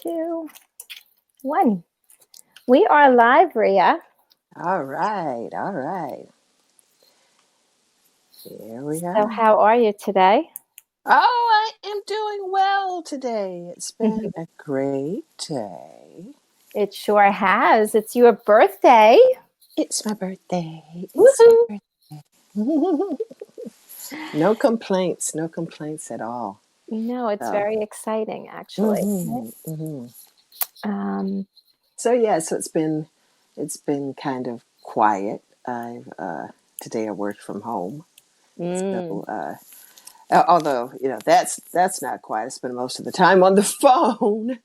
2, 1. We are live, Rhea. All right, all right. Here we So, are. how are you today? Oh, I am doing well today. It's been a great day. It sure has. It's your birthday. It's my birthday. It's my Woohoo! birthday. No complaints at all. No, it's So, very exciting, actually. hmm hmm Um, so yeah, so it's been kind of quiet. I've today I worked from home, mm, so although that's not quiet. I spend most of the time on the phone.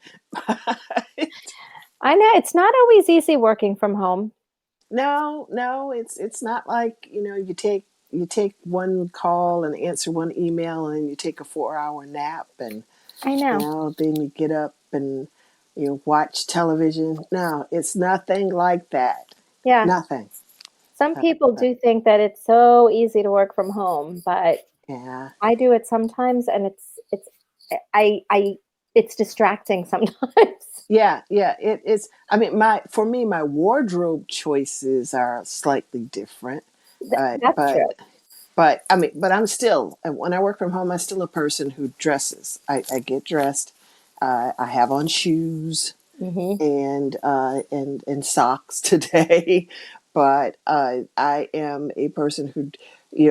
I know it's not always easy working from home. No, it's not like you take one call and answer one email and then you take a 4 hour nap and I know. then you get up and you watch television. No, it's nothing like that. Yeah. Nothing. Some Uh, people uh, do think that it's so easy to work from home, but yeah, I do it sometimes, and I it's distracting sometimes. yeah. It's. I mean, my wardrobe choices are slightly different, uh, That's true. but but I'm still, when I work from home, I'm still a person who dresses. I get dressed. I have on shoes Hmm. and socks today, but I am a person who,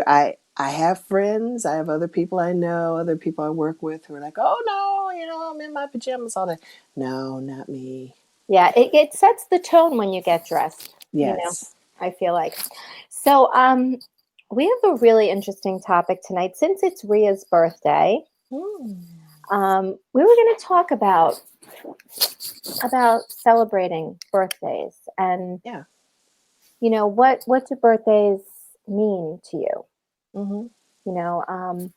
I have friends. I have other people I know, other people I work with who are like, oh no, I'm in my pajamas all day. No, not me. Yeah, it sets the tone when you get dressed, Yes. I feel like. So, we have a really interesting topic tonight. Since it's Rhea's birthday, Hmm. we were going to talk about celebrating birthdays and, Yeah. what do birthdays mean to you? hmm You know, um,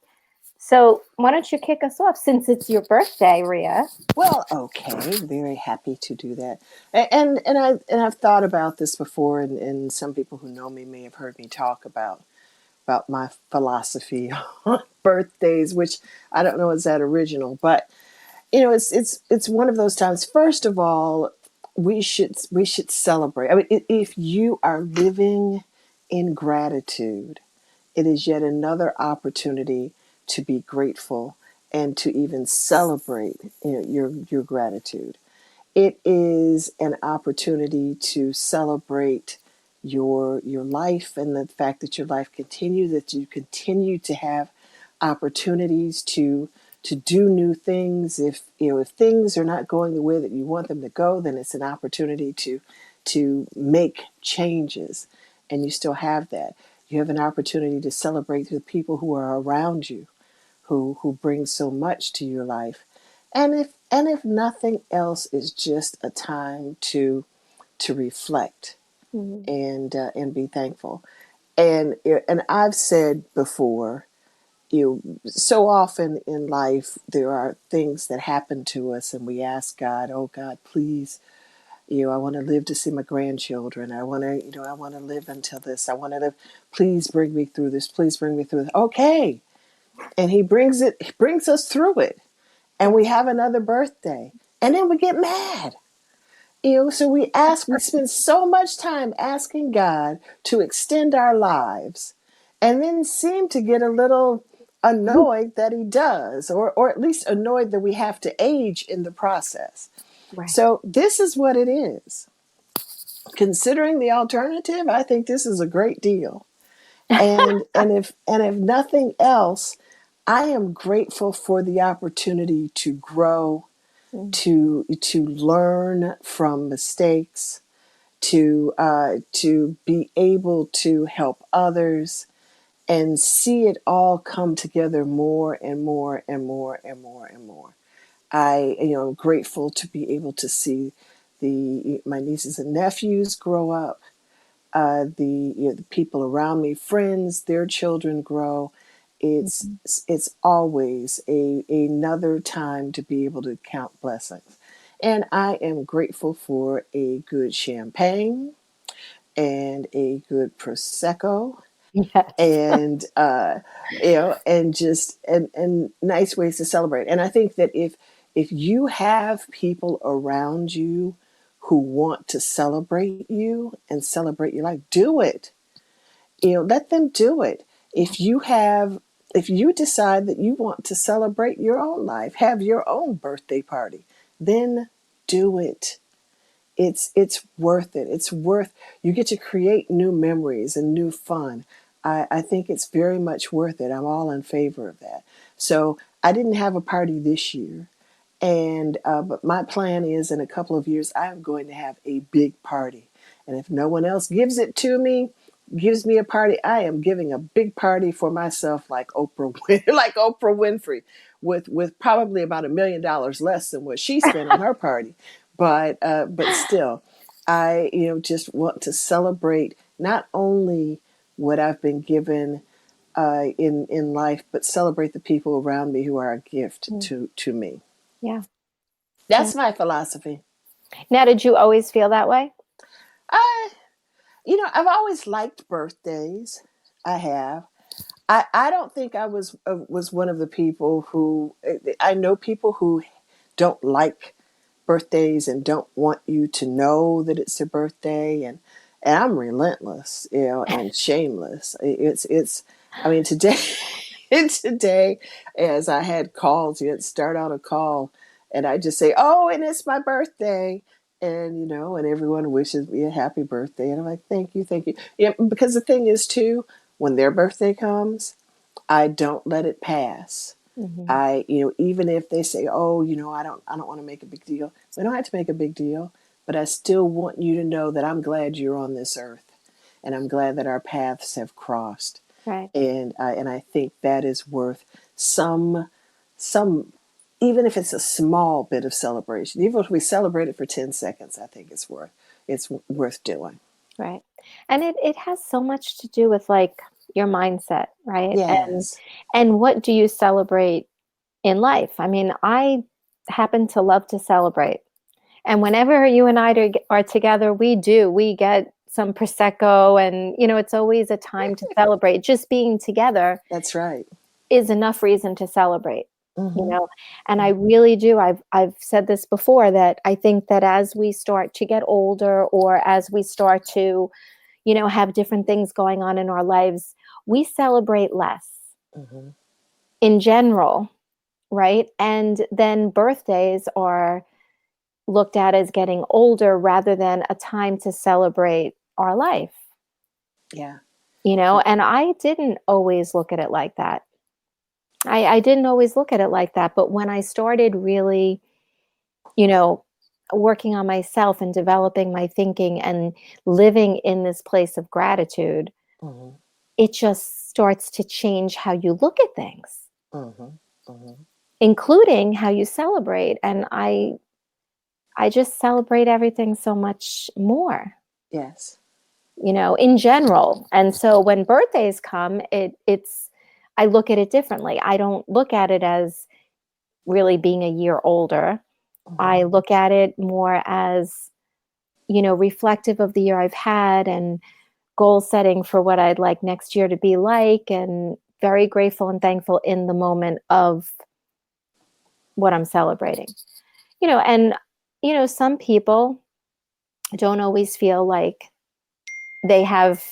so why don't you kick us off since it's your birthday, Rhea? Well, okay, very happy to do that. And I've thought about this before, and some people who know me may have heard me talk about my philosophy on birthdays, which I don't know is that original, but it's one of those times. First of all, we should celebrate. I mean, if you are living in gratitude, it is yet another opportunity to be grateful and to even celebrate, your gratitude. It is an opportunity to celebrate your life and the fact that your life continues, that you continue to have opportunities to do new things. If things are not going the way that you want them to go, then it's an opportunity to make changes, and you still have that. You have an opportunity to celebrate the people who are around you, who bring so much to your life. And if nothing else, is just a time to reflect Mhm. and be thankful. And I've said before, so often in life there are things that happen to us, and we ask God, oh God, please, I want to live to see my grandchildren. I want to live until this. I want to live. Please bring me through this. Please bring me through this. Okay, and He brings us through it, and we have another birthday, and then we get mad. So we spend so much time asking God to extend our lives, and then seem to get a little annoyed that He does, or at least annoyed that we have to age in the process. Right. So this is what it is. Considering the alternative, I think this is a great deal. And if nothing else, I am grateful for the opportunity to grow, Mm. to learn from mistakes, to be able to help others, and see it all come together more and more and more and more and more. I'm grateful to be able to see my nieces and nephews grow up, the people around me, friends, their children grow. It's Mhm. it's always another time to be able to count blessings, and I am grateful for a good champagne and a good prosecco, Yes. and and just and nice ways to celebrate. And I think that if you have people around you who want to celebrate you and celebrate your life, do it. Let them do it. Yeah. If you decide that you want to celebrate your own life, have your own birthday party, then do it. It's worth it. It's worth, you get to create new memories and new fun. I think it's very much worth it. I'm all in favor of that. So I didn't have a party this year. And but my plan is in a couple of years I'm going to have a big party. And if no one else gives it to me, gives me a party, I am giving a big party for myself like like Oprah Winfrey, with probably about $1 million less than what she spent on her party. But still, I just want to celebrate not only what I've been given in life, but celebrate the people around me who are a gift Mm. to me. Yeah. Yeah. That's my philosophy. Now, did you always feel that way? I, I've always liked birthdays. I have. I don't think I was one of the people who, I know people who don't like birthdays and don't want you to know that it's their birthday, and I'm relentless, and shameless. It's I mean, today today, as I had calls, start out a call and I just say, "Oh, and it's my birthday." And and everyone wishes me a happy birthday, and I'm like, "Thank you, thank you." Yeah, because the thing is too, when their birthday comes, I don't let it pass. Hmm. Even if they say, "Oh, I don't want to make a big deal." We don't have to make a big deal, but I still want you to know that I'm glad you're on this earth, and I'm glad that our paths have crossed. Right. And I think that is worth some, even if it's a small bit of celebration. Even if we celebrate it for 10 seconds, I think it's worth doing. Right. And it has so much to do with like your mindset, right? Yes. And what do you celebrate in life? I mean, I happen to love to celebrate. And whenever you and I are together, we get some prosecco, and it's always a time to celebrate. Just being together That's right. is enough reason to celebrate, you Mm-hmm. know. And I really do. I've said this before, that I think that as we start to get older, or as we start to, have different things going on in our lives, we celebrate less Mm-hmm. in general, right? And then birthdays are looked at as getting older rather than a time to celebrate our life, Yeah. and I didn't always look at it like that. I didn't always look at it like that. But when I started really, you know, working on myself and developing my thinking and living in this place of gratitude, Mm-hmm. it just starts to change how you look at things, Mm-hmm. Mm-hmm. including how you celebrate. And I just celebrate everything so much more, Yes. in general. And so when birthdays come, it's I look at it differently. I don't look at it as really being a year older. Mm-hmm. I look at it more as, reflective of the year I've had, and goal setting for what I'd like next year to be like, and very grateful and thankful in the moment of what I'm celebrating. And some people don't always feel like they have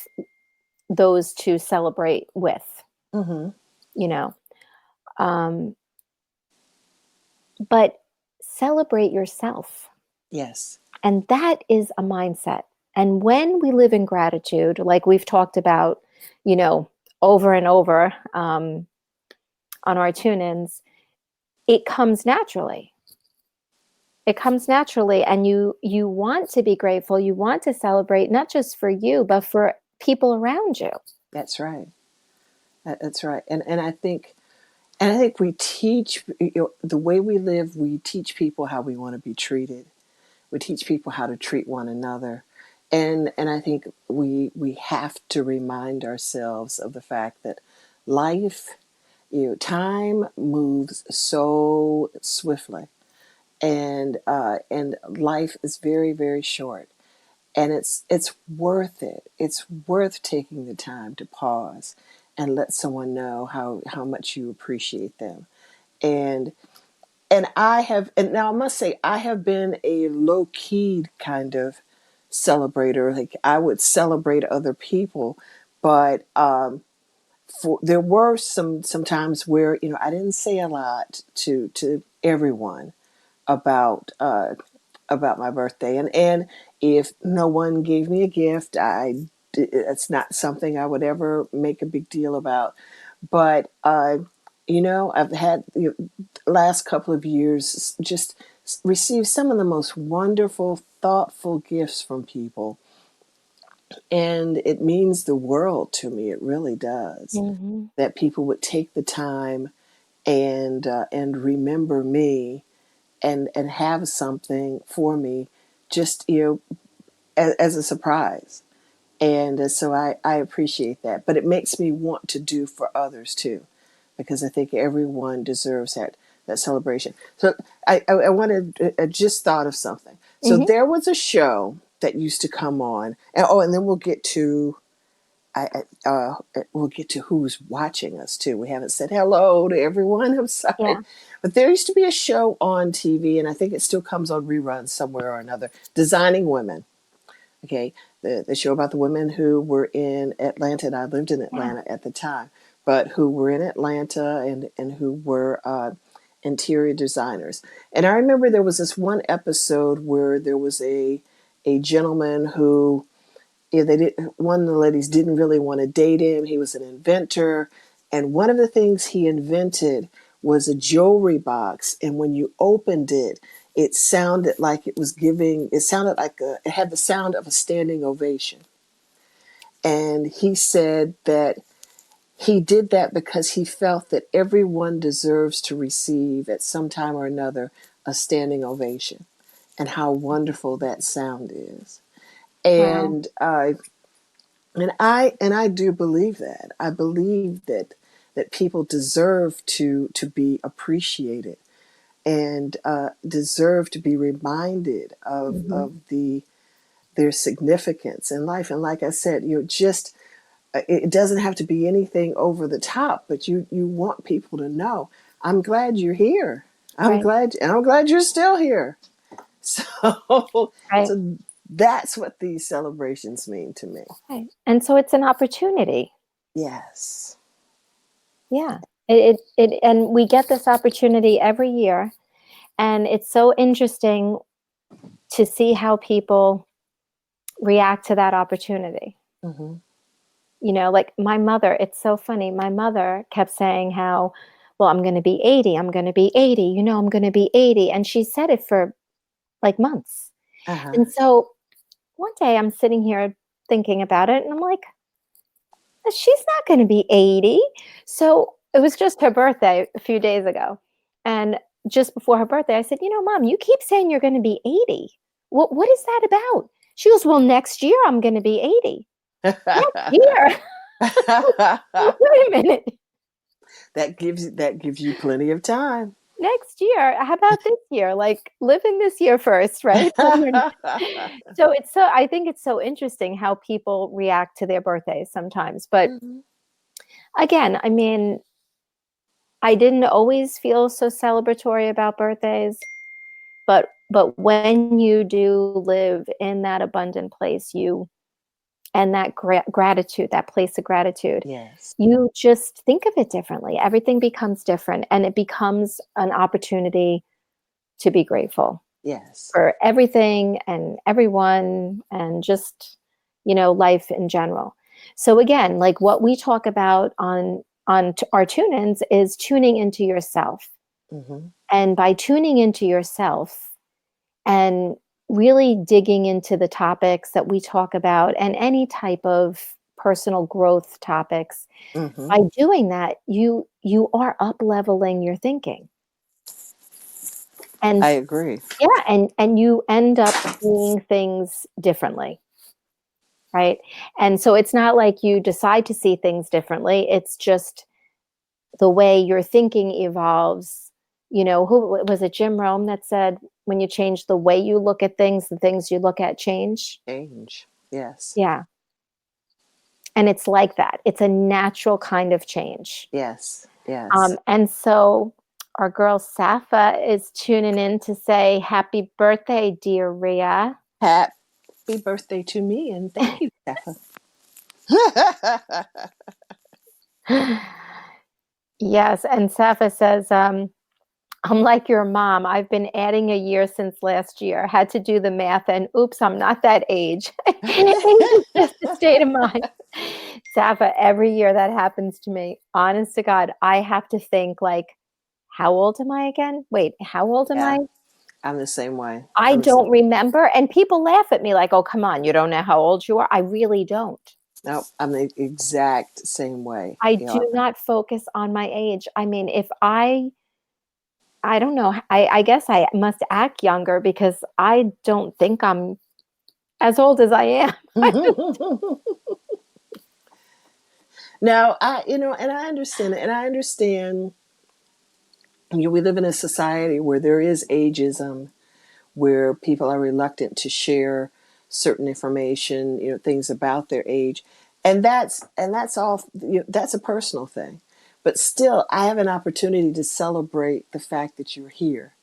those to celebrate with, Mm-hmm. you know. Um, but celebrate yourself. Yes. And that is a mindset. And when we live in gratitude, like we've talked about, you know, over and over, on our tune ins, it comes naturally. It comes naturally. And you want to be grateful. You want to celebrate, not just for you, but for people around you. That's right. That's right. And I think we teach, the way we live. We teach people how we want to be treated. We teach people how to treat one another, and I think we have to remind ourselves of the fact that life, time moves so swiftly, and life is very, very short, and it's worth it. It's worth taking the time to pause and let someone know how much you appreciate them. And and I have, and now I must say, I have been a low key kind of celebrator. Like I would celebrate other people, but there were some times where I didn't say a lot to everyone about about my birthday, and if no one gave me a gift, it's not something I would ever make a big deal about. But I've had last couple of years just received some of the most wonderful, thoughtful gifts from people, and it means the world to me. It really does Hmm. that people would take the time and remember me and have something for me, just as a surprise. And so I appreciate that, but it makes me want to do for others too, because I think everyone deserves that celebration. So I wanted, I just thought of something. So Hmm. there was a show that used to come on, and oh, and then we'll get to we'll get to who's watching us too. We haven't said hello to everyone. I'm Yeah. sorry, but there used to be a show on TV, and I think it still comes on reruns somewhere or another. Designing Women. Okay, the show about the women who were in Atlanta, and I lived in Yeah. Atlanta at the time, but who were in Atlanta and who were interior designers. And I remember there was this one episode where there was a gentleman who, yeah, they did. One of the ladies didn't really want to date him. He was an inventor, and one of the things he invented was a jewelry box. And when you opened it, it sounded like it was giving. It sounded like it had the sound of a standing ovation. And he said that he did that because he felt that everyone deserves to receive at some time or another a standing ovation, and how wonderful that sound is. Wow. And I do believe that. I believe that people deserve to be appreciated, and deserve to be reminded Hmm. of their significance in life. And like I said, just it doesn't have to be anything over the top, but you want people to know, I'm glad you're here. Right. I'm glad you're still here. So Right. so that's what these celebrations mean to me. Right. And so it's an opportunity. Yes. Yeah. And we get this opportunity every year. And it's so interesting to see how people react to that opportunity. Hmm. Like my mother, it's so funny. My mother kept saying how, well, I'm going to be 80. I'm going to be 80. I'm going to be 80. And she said it for like months. Uh-huh. And so one day I'm sitting here thinking about it and I'm like, she's not going to be 80. So it was just her birthday a few days ago. And just before her birthday, I said, Mom, you keep saying you're going to be 80. What is that about? She goes, well, next year I'm going to be 80. Next year? Wait a minute. That gives you plenty of time. Next year? How about this year? Like, live in this year first, right? So I think it's so interesting how people react to their birthdays sometimes. But Mhm. again, I mean, I didn't always feel so celebratory about birthdays, but when you do live in that abundant place, you and that gratitude, that place of gratitude, Yes. you just think of it differently. Everything becomes different, and it becomes an opportunity to be grateful Yes. for everything and everyone, and just life in general. So again, like what we talk about on our tune-ins is tuning into yourself. Hmm. And by tuning into yourself and really digging into the topics that we talk about and any type of personal growth topics, Hmm. by doing that, you are up leveling your thinking. And I agree. yeah, and you end up seeing things differently, right? And so it's not like you decide to see things differently. It's just the way your thinking evolves. Who was it? Jim Rome that said, when you change the way you look at things, the things you look at change. Change. Yes. Yeah. And it's like that. It's a natural kind of change. Yes. Yes. And so Our girl Safa is tuning in to say happy birthday, dear Rhea. Happy birthday to me, and thank you, Stefan. Yes, and Safa says, I'm like your mom. I've been adding a year since last year. Had to do the math, and oops, I'm not that age. Age is just a state of mind. Safa, every year that happens to me. Honest to God, I have to think like, how old am I again? Wait, how old am Yeah, I? I'm the same way. I I'm the same. don't remember. And people laugh at me like, oh, come on, you don't know how old you are. I really don't. No, I'm the exact same way. I You do know, not focus on my age. I mean, if I don't know, I guess I must act younger because I don't think I'm as old as I am. now and I understand it, and I understand. We live in a society where there is ageism, where people are reluctant to share certain information, things about their age, and that's all. That's a personal thing, but still, I have an opportunity to celebrate the fact that you're here,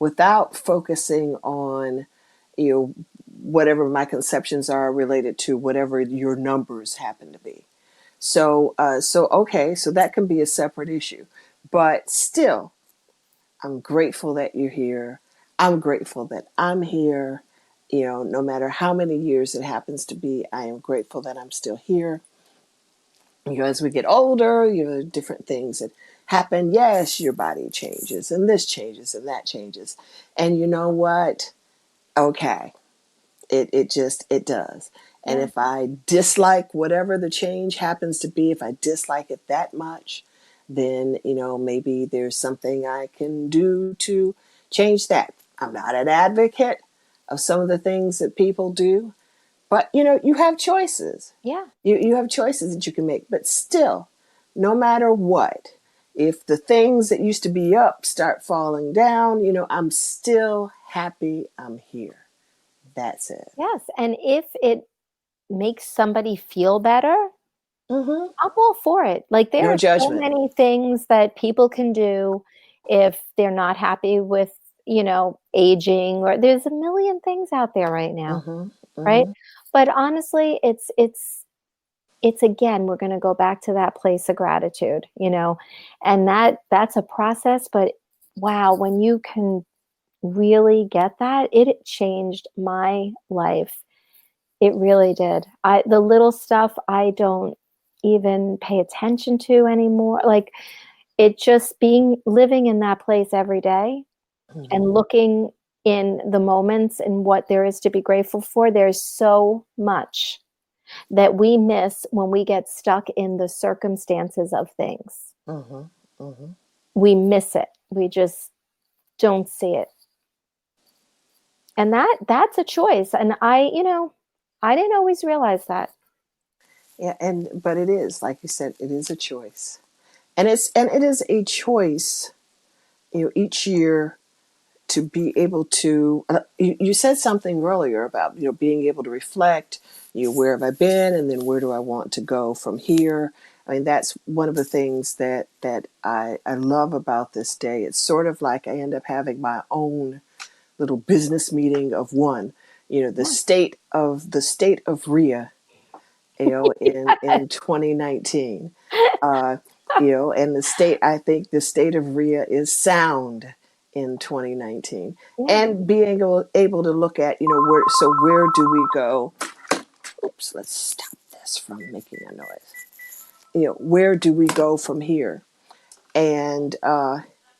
without focusing on, you know, whatever my conceptions are related to whatever your numbers happen to be. So okay, so that can be a separate issue, but still, I'm grateful that you're here. I'm grateful that I'm here. No matter how many years it happens to be, I am grateful that I'm still here. As we get older, different things that happen. Yes, your body changes, and this changes, and that changes. And you know what? Okay, it does. And Yeah. if I dislike whatever the change happens to be, if I dislike it that much, then maybe there's something I can do to change that. I'm not an advocate of some of the things that people do, but you have choices. Yeah. You have choices that you can make, but still, no matter what, if the things that used to be up start falling down, I'm still happy I'm here. That's it. Yes. And if it makes somebody feel better, Mm-hmm. I'm all for it. Like there No are so judgment. many things that people can do if they're not happy with, aging, or there's a million things out there right now, Mm-hmm. right? Mm-hmm. But honestly, it's again, we're going to go back to that place of gratitude, and that's a process, but wow, when you can really get that, it changed my life. It really did. The little stuff I don't even pay attention to anymore. Like it just being living in that place every day Mm-hmm. and looking in the moments and what there is to be grateful for. There's so much that we miss when we get stuck in the circumstances of things. Mm-hmm. Mm-hmm. We miss it. We just don't see it. And that's a choice. And I didn't always realize that. Yeah, but it is, like you said, it is a choice, and it is a choice. Each year to be able to. You said something earlier about being able to reflect. Where have I been, and then where do I want to go from here? I mean, that's one of the things that I love about this day. It's sort of like I end up having my own little business meeting of one. Yeah. The state of Rhea, in 2019. Uh, and I think the state of Rhea is sound in 2019. Yeah. And being able to look at, where do we go? Oops, let's stop this from making a noise. Where do we go from here? And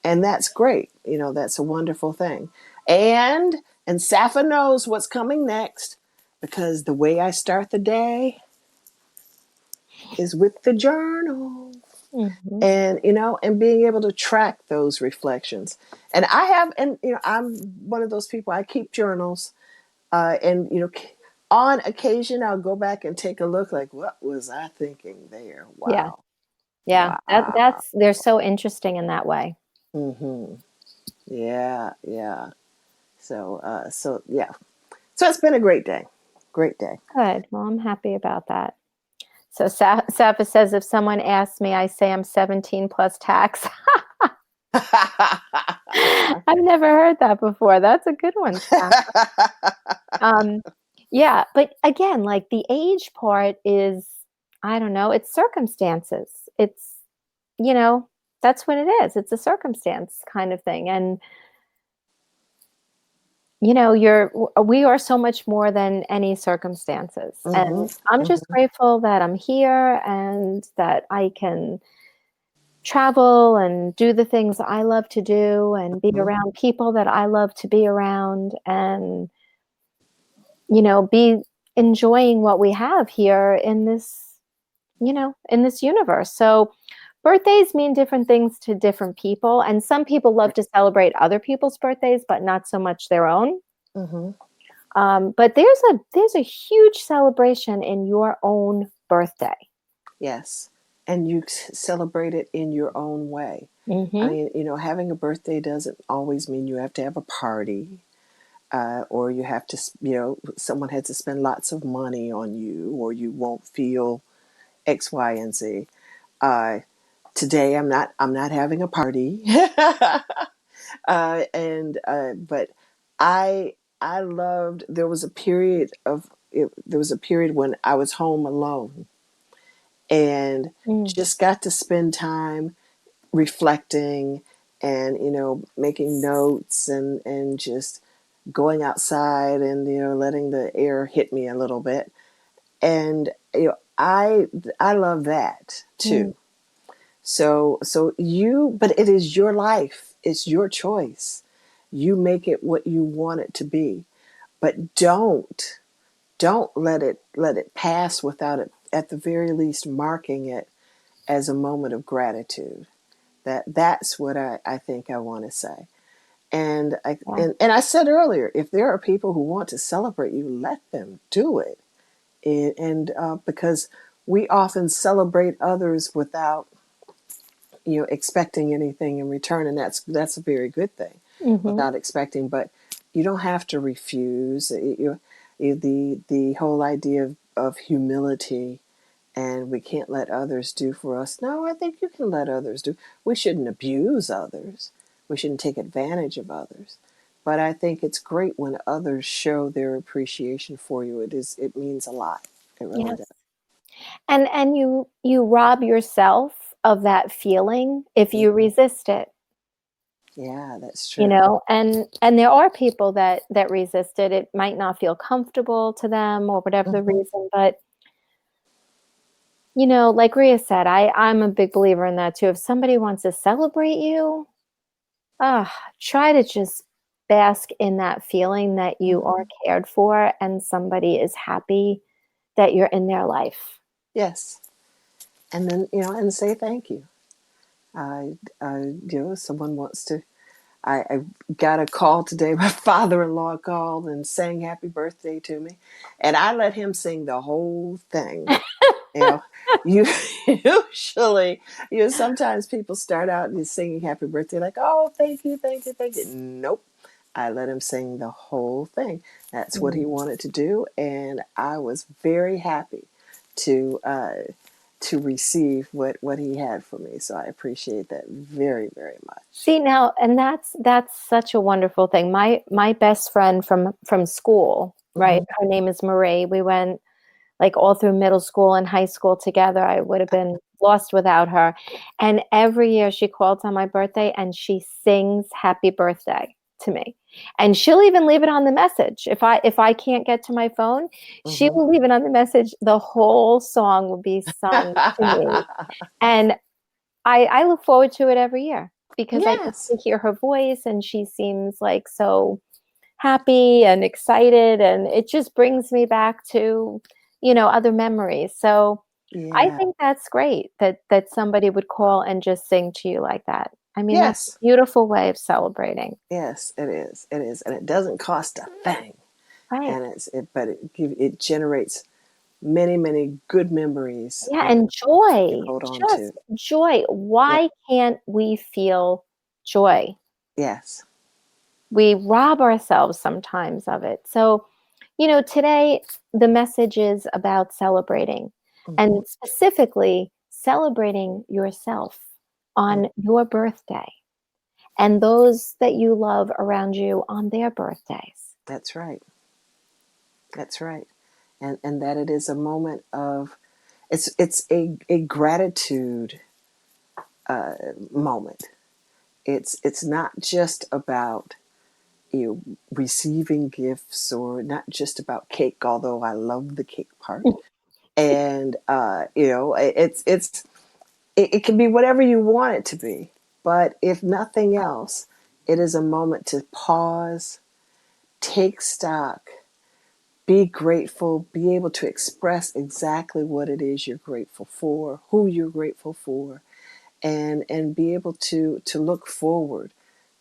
that's great. That's a wonderful thing. And Safa knows what's coming next, because the way I start the day is with the journal, Hmm. and being able to track those reflections. And I'm one of those people. I keep journals, and on occasion I'll go back and take a look, like, what was I thinking there? Yeah. Wow. Yeah. Wow. They're so interesting in that way. Hmm. Yeah, yeah. So yeah. So it's been a great day. Great day. Good. Well, I'm happy about that. So Safa says, if someone asks me, I say I'm 17 plus tax. I've never heard that before. That's a good one, Steph. Um, yeah, but again, like the age part is, I don't know, it's circumstances. It's, you know, that's what it is. It's a circumstance kind of thing. And, we are so much more than any circumstances. Hmm. And I'm just Hmm. grateful that I'm here and that I can travel and do the things I love to do and be Hmm. around people that I love to be around and, be enjoying what we have here in this universe. So birthdays mean different things to different people. And some people love to celebrate other people's birthdays, but not so much their own. Hmm. But there's a huge celebration in your own birthday. Yes. And you celebrate it in your own way. I Hmm. mean, having a birthday doesn't always mean you have to have a party, or you have to, someone had to spend lots of money on you, or you won't feel X, Y, and Z. Uh, Today, I'm not having a party, and but I I loved. There was a period when I was home alone and Mm. just got to spend time reflecting and making notes and just going outside and letting the air hit me a little bit. And I love that Mm. too. But it is your life, it's your choice. You make it what you want it to be, but don't let it pass without it at the very least marking it as a moment of gratitude. That's what I think I want to say. And I Yeah. and I said earlier, if there are people who want to celebrate you, let them do it. And because we often celebrate others without expecting anything in return, and that's a very good thing, Hmm. without expecting. But you don't have to refuse. The whole idea of humility, and we can't let others do for us. No, I think you can let others do. We shouldn't abuse others. We shouldn't take advantage of others. But I think it's great when others show their appreciation for you. It means a lot. It really Yes. does. And you rob yourself of that feeling if Yeah, you resist it. yeah, that's true. And there are people that resist it. It might not feel comfortable to them or whatever the Hmm. reason, but like Rhea said, I'm a big believer in that too. If somebody wants to celebrate you, try to just bask in that feeling that you are Hmm. cared for and somebody is happy that you're in their life. Yes, and then and say thank you. Someone wants to. I got a call today. My father-in-law called and sang happy birthday to me, and I let him sing the whole thing. You know, you usually, sometimes people start out and singing happy birthday, like, oh, thank you, thank you, thank you. Nope. I let him sing the whole thing. That's what he Mm. wanted to do, and I was very happy to to receive what he had for me. So I appreciate that very, very much. See now, and that's such a wonderful thing. My best friend from school, right? Hmm. Her name is Marie. We went like all through middle school and high school together. I would have been lost without her. And every year she calls on my birthday and she sings happy birthday to me. And she'll even leave it on the message. If I can't get to my phone, she Hmm. will leave it on the message. The whole song will be sung to me. And I look forward to it every year because I get Yes. to hear her voice and she seems like so happy and excited and it just brings me back to other memories. So I Yeah. think that's great that somebody would call and just sing to you like that. I mean, that's a Yes. beautiful way of celebrating. Yes, it is. It is, and it doesn't cost a thing. Right. And it generates many, many good memories Yeah, and you joy, hold on to. just joy. Yeah. Why can't we feel joy? Yes. We rob ourselves sometimes of it. So, today the message is about celebrating Hmm. and specifically celebrating yourself Hmm. on your birthday. and those that you love around you on their birthdays. That's right. That's right. And that it is a moment of, it's a gratitude moment. It's not just about, receiving gifts, or not just about cake, although I love the cake part. And it can be whatever you want it to be. But if nothing else, it is a moment to pause, take stock, be grateful, be able to express exactly what it is you're grateful for, who you're grateful for, and be able to look forward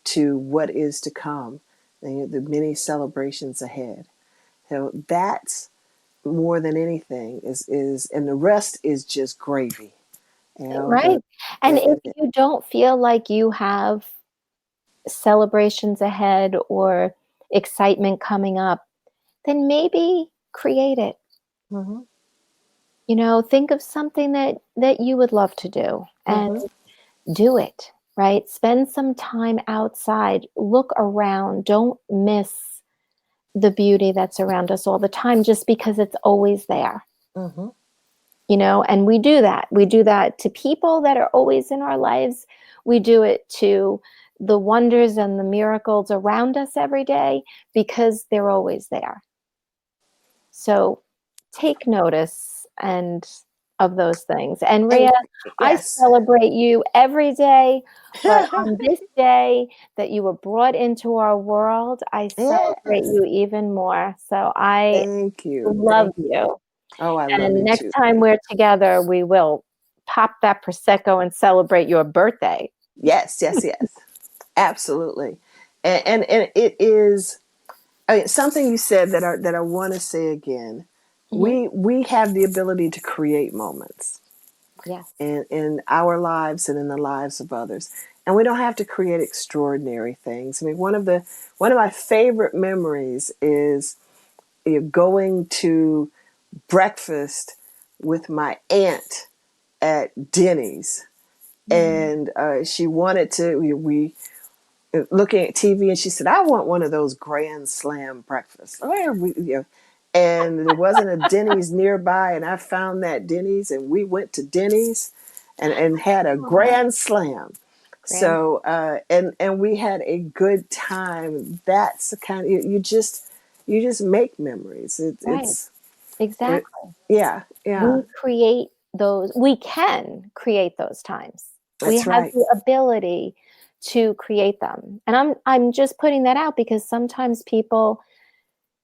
to what is to come, the many celebrations ahead. So that's more than anything is and the rest is just gravy. Right. And if It you don't feel like you have celebrations ahead or excitement coming up, then maybe create it. mm-hmm, Think of something that you would love to do and mm-hmm, do it, right? Spend some time outside, look around, don't miss the beauty that's around us all the time just because it's always there. mm-hmm, And we do that. We do that to people that are always in our lives. We do it to the wonders and the miracles around us every day because they're always there. So take notice and of those things. And and Rhea, I yes. celebrate you every day, but on this day that you were brought into our world, I celebrate Yes, you even more. So I thank you, love thank you. you. Oh, I love And you next too. time we're together, we will pop that Prosecco and celebrate your birthday. Yes, yes, yes, absolutely. And it is, I mean, something you said that I want to say again. Hmm. We have the ability to create moments Yes. in our lives and in the lives of others, and we don't have to create extraordinary things. I mean, one of my favorite memories is, going to breakfast with my aunt at Denny's, Mm. and she wanted to. We looking at TV, and she said, "I want one of those Grand Slam breakfasts." And there wasn't a Denny's nearby, and I found that Denny's, and we went to Denny's, and had a Oh, Grand Slam. grand. So and we had a good time. That's the kind of, you just make memories. Right. It Exactly. yeah, yeah. We can create those times. We That's have right. the ability to create them. And I'm just putting that out because sometimes people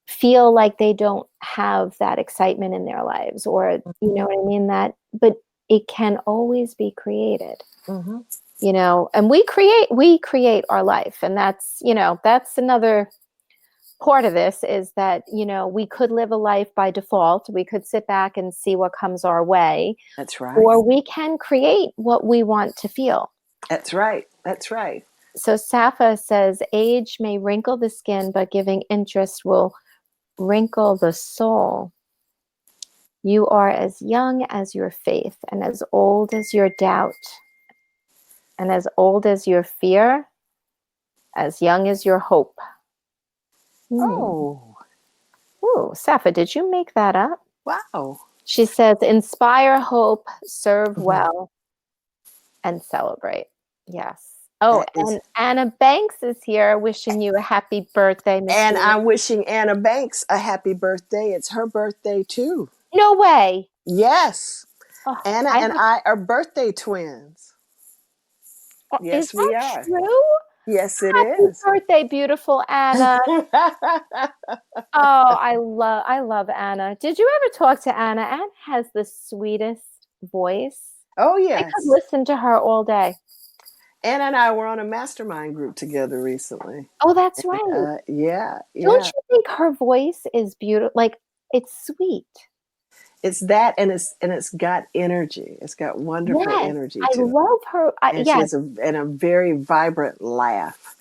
feel like they don't have that excitement in their lives, or you Mm-hmm, know what I mean, but it can always be created. mm-hmm. And we create our life, and that's another part of this, is that we could live a life by default. We could sit back and see what comes our way, That's right. or we can create what we want to feel. That's right. That's right. So Safa says age may wrinkle the skin, but giving interest will wrinkle the soul. You are as young as your faith, and as old as your doubt, and as old as your fear, as young as your hope. Hmm. Oh, Ooh, Safa, did you make that up? wow. She says, inspire hope, serve Mhm. well, and celebrate. Yes. Oh, That is, and Anna Banks is here wishing you a happy birthday, Miss and Rhea. I'm wishing Anna Banks a happy birthday. It's her birthday too. No way. Yes, Oh, Anna I and have, I are birthday twins. is Yes, we that are. true? Yes, it Happy is. birthday, beautiful Anna. Oh, I love Anna. Did you ever talk to Anna? Anna has the sweetest voice. Oh, I could yes. listen to her all day. Anna and I were on a mastermind group together recently. Oh, that's right. Yeah, Don't yeah. you think her voice is beautiful? Like, it's sweet. It's that, and it's got energy. It's got wonderful Yes, energy I to it, love her. and she Yes, has a very vibrant laugh.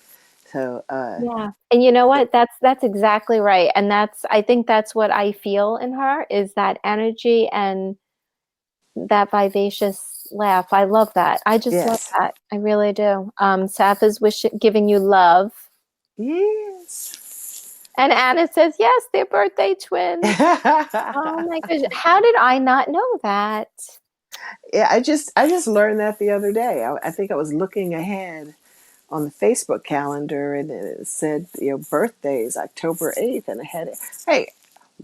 So, yeah. And you know what? That's exactly right. And I think that's what I feel in her, is that energy and that vivacious laugh. I love that. I just love Yes. that. I really do. Safa's giving you love. Yes. And Anna says, yes, they're birthday twins. Oh my goodness. How did I not know that? Yeah, I just learned that the other day. I think I was looking ahead on the Facebook calendar, and it said, birthdays October 8th, and I had it. Hey,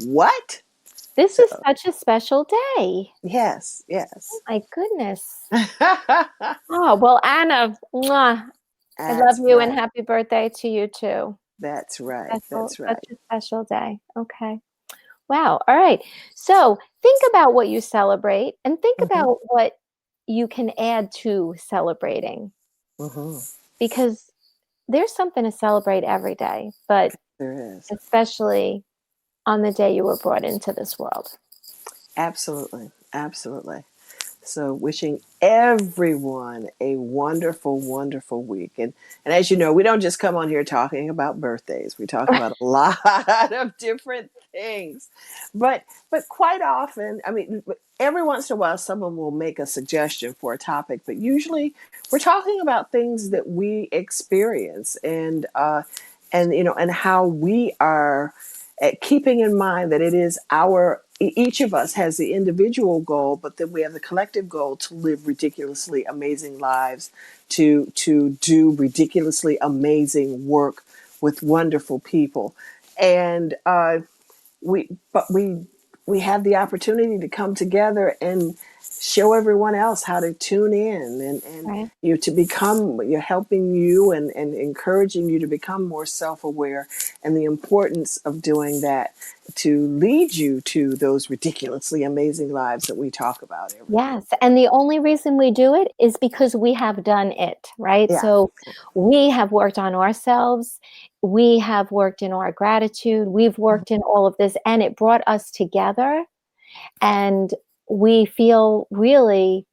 what? This So is such a special day. yes, Oh yes. my goodness. Oh, well, Anna, mwah, I love That's you and right. happy birthday to you too. That's right. Special, That's such right. a special day. Okay. Wow. All right. So think about what you celebrate and think Hmm. about what you can add to celebrating Hmm. because there's something to celebrate every day, but There is. especially on the day you were brought into this world. Absolutely. Absolutely. So wishing everyone a wonderful, wonderful week. And as you know, we don't just come on here talking about birthdays. We talk about a lot of different things. But quite often, I mean, every once in a while someone will make a suggestion for a topic, but usually we're talking about things that we experience and how we are keeping in mind that it is each of us has the individual goal, but then we have the collective goal to live ridiculously amazing lives, to do ridiculously amazing work with wonderful people, and we have the opportunity to come together and show everyone else how to tune in and Right. to become you're helping you and encouraging you to become more self-aware, and the importance of doing that to lead you to those ridiculously amazing lives that we talk about every day. Yes. And the only reason we do it is because we have done it, right? Yeah. So we have worked on ourselves. We have worked in our gratitude. We've worked in all of this, and it brought us together. And we feel really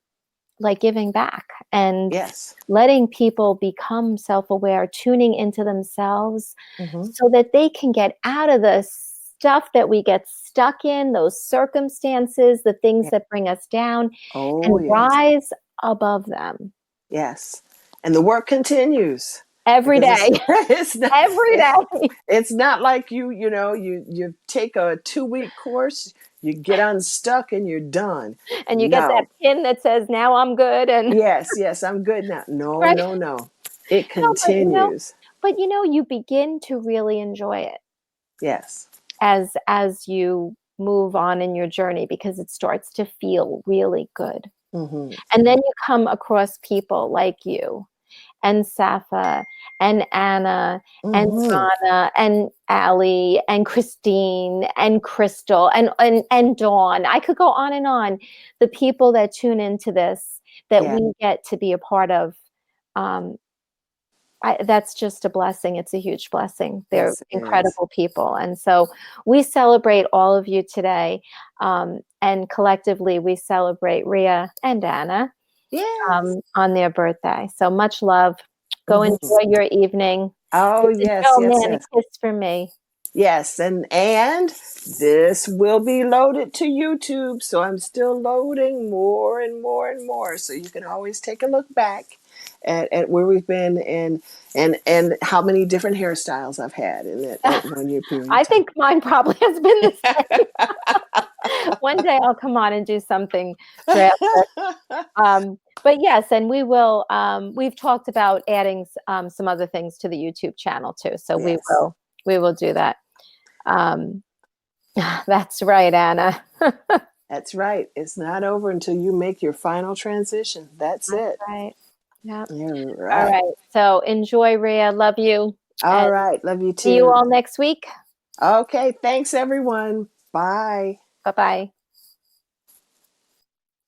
like giving back and Yes. letting people become self aware, tuning into themselves Hmm. so that they can get out of the stuff that we get stuck in, those circumstances, the things Yeah. that bring us down, Oh and yes. rise above them Yes. And the work continues every because day, it's it's not every day. it's not like you take a 2-week course, you get unstuck and you're done. And you get that No. pin that says, now I'm good. And Yes, yes, I'm good now. No, right. no, no. It No, continues. you begin to really enjoy it Yes. as you move on in your journey because it starts to feel really good. Hmm. And then you come across people like you and Safa and Anna and Hmm. Donna and Allie and Christine and Crystal and Dawn. I could go on and on. The people that tune into this that Yeah. we get to be a part of. Um, that's just a blessing. It's a huge blessing. They're Yes, it is. incredible people. And so we celebrate all of you today. And collectively, we celebrate Rhea and Anna Yes. on their birthday. So much love. Go Hmm. enjoy your evening. Oh, Give the yes, Joe yes, man a yes. kiss for me. Yes, and this will be loaded to YouTube, so I'm still loading more and more and more. So you can always take a look back at where we've been and how many different hairstyles I've had in that at 1 year period of I time. think mine probably has been the same. One day I'll come on and do something drastic. But yes, and we will. We've talked about adding some other things to the YouTube channel too, so Yes, we will do that. Um, that's right, Anna. that's right. It's not over until you make your final transition. That's That's it. right. Yeah. All All right. right. So enjoy, Rhea. Love you, and All right. Love you see you too. all next week. Okay. Thanks, everyone. Bye. Bye bye.